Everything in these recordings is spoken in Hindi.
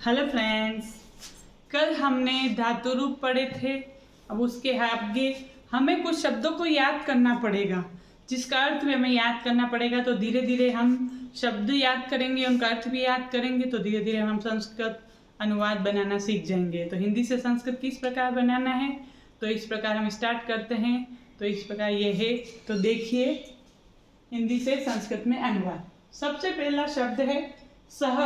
हेलो फ्रेंड्स, कल हमने धातु रूप पढ़े थे। अब उसके आगे हमें कुछ शब्दों को याद करना पड़ेगा, जिसका अर्थ भी हमें याद करना पड़ेगा। तो धीरे धीरे हम शब्द याद करेंगे, उनका अर्थ भी याद करेंगे, तो धीरे धीरे हम संस्कृत अनुवाद बनाना सीख जाएंगे। तो हिंदी से संस्कृत किस प्रकार बनाना है, तो इस प्रकार हम स्टार्ट करते हैं। तो इस प्रकार ये है, तो देखिए हिंदी से संस्कृत में अनुवाद। सबसे पहला शब्द है सह।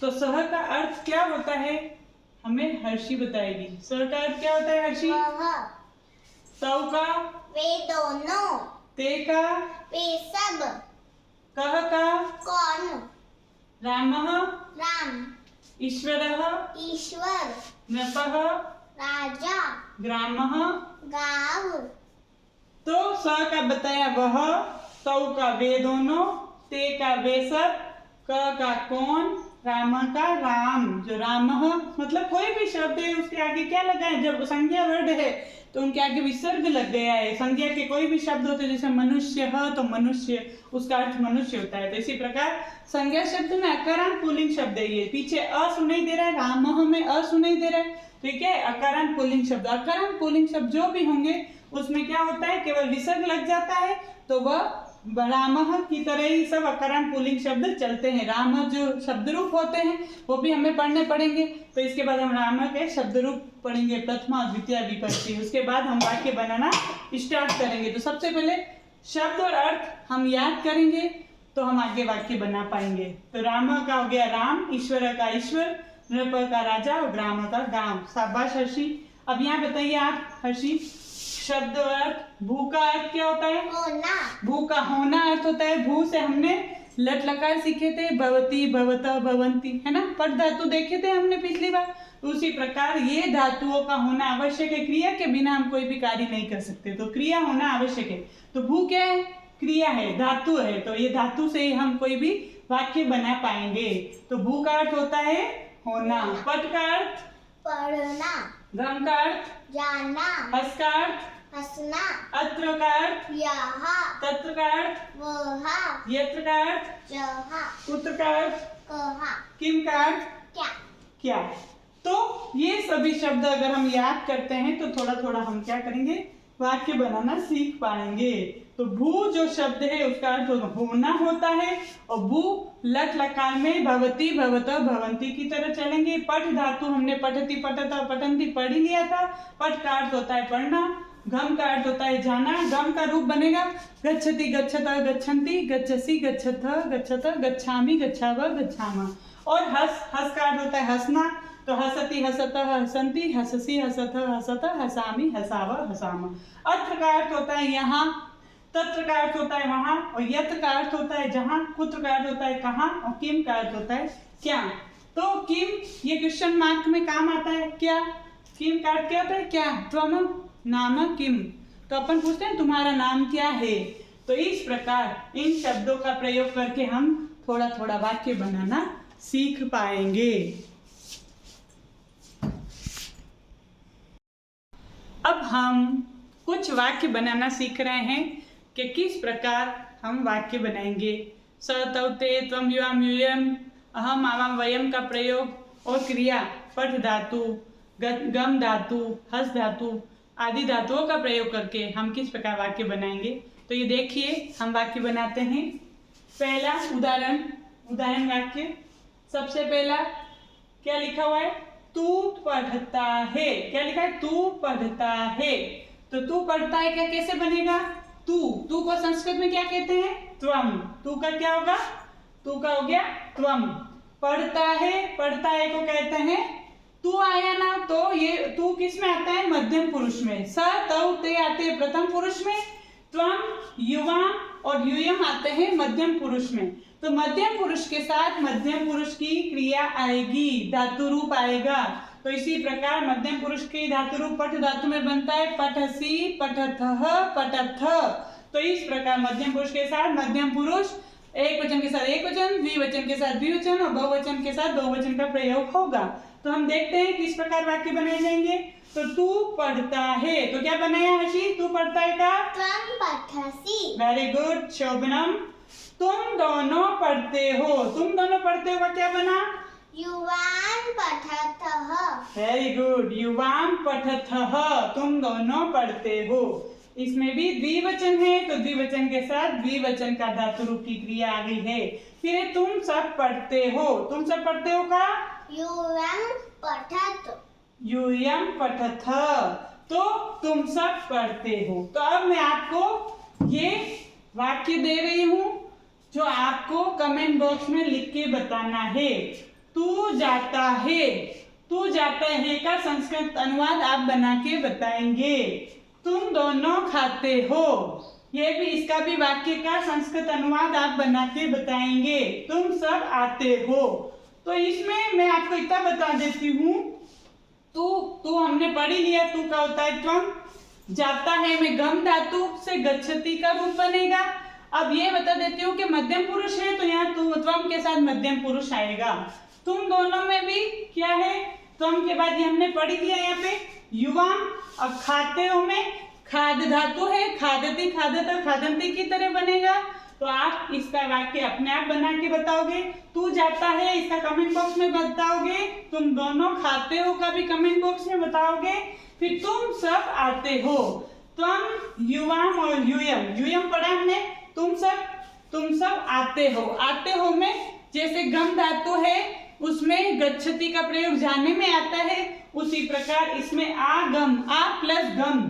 तो सह का अर्थ क्या होता है, हमें हर्षी बताएगी। सह का अर्थ क्या होता है हर्षी? तव का वे दोनों, ते का वे सब, कह का कौन, रामः राम, ईश्वरः ईश्वर, नृपः राजा, ग्रामः। गाँव। तो स का बताया वह, तव का वे दोनों, ते का वे सब, क का कौन, राम का राम। जो राम मतलब कोई भी शब्द है उसके आगे क्या लगा है, जब संज्ञा वर्ड है तो उनके आगे विसर्ग लग गया है। संज्ञा के कोई भी शब्द होते हैं, जैसे मनुष्य है तो मनुष्य, उसका अर्थ मनुष्य होता है। तो इसी प्रकार संज्ञा शब्द में अकारांत पुल्लिंग शब्द है। ये पीछे अ सुनाई दे रहा है, राम में अ सुनाई दे रहा है, ठीक है। अकारांत पुल्लिंग शब्द, अकारांत पुल्लिंग शब्द जो भी होंगे उसमें क्या होता है, केवल विसर्ग लग जाता है, तो वह रामः की तरह ही सब अकारांत पुल्लिंग शब्द चलते हैं। राम जो शब्द रूप होते हैं वो भी हमें पढ़ने पड़ेंगे। तो इसके बाद हम राम के शब्द रूप पढ़ेंगे, प्रथमा द्वितीय विभक्ति। उसके बाद हम वाक्य बनाना स्टार्ट करेंगे। तो सबसे पहले शब्द और अर्थ हम याद करेंगे, तो हम आगे वाक्य बना पाएंगे। तो राम का हो गया राम, ईश्वर का ईश्वर, नृप का राजा और ग्राम का गांव। शाबाश हर्षी। अब यहाँ बताइए आप हर्षी, शब्द और अर्थ। भू का अर्थ क्या होता है? होना। भू का होना अर्थ होता है। भू से हमने लट लकार सीखे थे, भवती, भवता, भवंती, है ना। पट धातु देखे थे हमने पिछली बार। तो उसी प्रकार ये धातुओं का होना आवश्यक है। क्रिया के बिना हम कोई भी कार्य नहीं कर सकते, तो क्रिया होना आवश्यक है। तो भू क्या है? क्रिया है, धातु है। तो ये धातु से ही हम कोई भी वाक्य बना पाएंगे। तो भू का अर्थ होता है होना। पट का अर्थ पढ़ना। गम का अर्थ जाना। हस का अर्थ हंसना। अत्र का अर्थ यहाँ। तत्र का अर्थ वहाँ। यत्र का अर्थ जहाँ। कुत्र का अर्थ कहाँ। किम का अर्थ क्या। क्या। तो ये सभी शब्द अगर हम याद करते हैं तो थोड़ा थोड़ा हम क्या करेंगे, वाक्य बनाना सीख पाएंगे। तो भू जो शब्द है उसका अर्थ होना होता है, और भू लट लकार में भवती, भवत, भवंती की तरह चलेंगे। पठ धातु हमने पठती, पठता, पठंती पढ़ ही लिया था। पठ का अर्थ होता है पढ़ना। घम का अर्थ होता है जाना। गम का रूप बनेगा गच्छति, गच्छता, गच्छन्ति, गच्छसि, गच्छथ, गच्छत, गच्छामि, गच्छाव, गच्छामा। और हस, हस का अर्थ होता है हंसना। तो हसति, हसत, हसन्ति, हससि, हसथ, हसत, हसामि, हसाव, हसामा। अत्र का अर्थ होता है यहाँ। तत्र का अर्थ होता है वहां, और यत्र का अर्थ होता है जहां। कुत्र का अर्थ होता है कहाँ, और किम का अर्थ होता है क्या। तो किम ये क्वेश्चन मार्क में काम आता है। क्या किम का अर्थ क्या होता है? क्या। त्वम नाम किम, तो अपन पूछते हैं तुम्हारा नाम क्या है। तो इस प्रकार इन शब्दों का प्रयोग करके हम थोड़ा थोड़ा वाक्य बनाना सीख पाएंगे। अब हम कुछ वाक्य बनाना सीख रहे हैं कि किस प्रकार हम वाक्य बनाएंगे। स, तव, ते, त्वम, युवाम, यूयम, अहम, आवाम, वयम का प्रयोग और क्रिया पठ धातु, गम धातु, हस धातु आदि धातुओं का प्रयोग करके हम किस प्रकार वाक्य बनाएंगे। तो ये देखिए हम वाक्य बनाते हैं। पहला उदाहरण वाक्य। सबसे पहला क्या लिखा हुआ है? तू पढ़ता है। क्या लिखा है? तू पढ़ता है। तो तू पढ़ता है क्या कैसे बनेगा? तू को संस्कृत में क्या कहते हैं? त्वम। तू का क्या होगा? तू का हो गया त्वम। पढ़ता है को कहते हैं तू आया ना, तो ये तू किस में आता है? मध्यम पुरुष में। स, तव, ते आते हैं प्रथम पुरुष में। त्वम, युवाम और यूयम आते हैं मध्यम पुरुष में। तो मध्यम पुरुष के साथ मध्यम पुरुष की क्रिया आएगी, धातु रूप आएगा। तो इसी प्रकार मध्यम पुरुष की धातु रूप पठ धातु में बनता है पठसी, पठथः, पठथ। तो इस प्रकार मध्यम पुरुष के साथ मध्यम पुरुष, एक वचन के साथ एक वचन, द्विवचन के साथ द्विवचन और बहुवचन के साथ बहुवचन का प्रयोग होगा। तो हम देखते हैं किस प्रकार वाक्य बनाए जाएंगे। तो तू पढ़ता है, तो क्या बनाया हर्षी? तू पढ़ता है का त्वम पठसि। Very good शोभनम। तुम दोनों पढ़ते हो, तुम दोनों पढ़ते हो का क्या बना? युवान वेरी गुड। युवाम पठतः, तुम दोनों पढ़ते हो। इसमें भी द्विवचन है तो द्विवचन के साथ द्विवचन का धातु रूप की क्रिया आ गई है। फिर तुम सब पढ़ते हो, तुम सब पढ़ते हो का यूयम पठत। यूयम पठथ, तो तुम सब पढ़ते हो। तो अब मैं आपको ये वाक्य दे रही हूँ जो आपको कमेंट बॉक्स में लिख के बताना है। तू जाता है, तू जाता है का संस्कृत अनुवाद आप बना के बताएंगे। तुम दोनों खाते हो, ये भी इसका भी वाक्य का संस्कृत अनुवाद आप बना के बताएंगे। तुम सब आते हो, तो इसमें मैं आपको इतना बता देती हूँ। तू हमने पढ़ ही लिया, तू का होता है त्वम, जाता है में गम धातु से गच्छति का रूप बनेगा। अब ये बता देती हूँ कि मध्यम पुरुष है तो यहाँ तू त्वम के साथ मध्यम पुरुष आएगा। तुम दोनों में भी क्या है, त्वम के बाद ये हमने पढ़ लिया यहाँ पे युवाम। अब खाते हो में खाद धातु है, खादती खादत और खादंती की तरह बनेगा। तो आप इसका वाक्य अपने आप बना के बताओगे। तू जाता है इसका कमेंट बॉक्स में बताओगे। तुम दोनों खाते हो का भी कमेंट बॉक्स में बताओगे। फिर तुम सब आते हो, तुम युवाम और यूयम, यूयम पढ़ा हमने। तुम सब आते हो, आते हो में जैसे गम धातु है उसमें गच्छति का प्रयोग जाने में आता है, उसी प्रकार इसमें आगम, आ प्लस गम,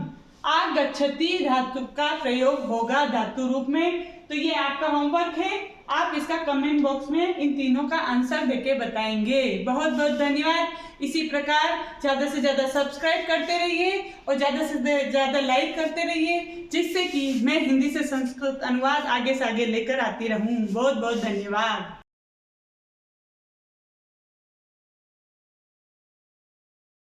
आगच्छति धातु का प्रयोग होगा धातु रूप में। तो ये आपका होमवर्क है, आप इसका कमेंट बॉक्स में इन तीनों का आंसर देके बताएंगे। बहुत बहुत धन्यवाद। इसी प्रकार ज्यादा से ज्यादा सब्सक्राइब करते रहिए और ज्यादा से ज्यादा लाइक करते रहिए, जिससे कि मैं हिंदी से संस्कृत अनुवाद आगे से आगे लेकर आती रहूं। बहुत बहुत धन्यवाद।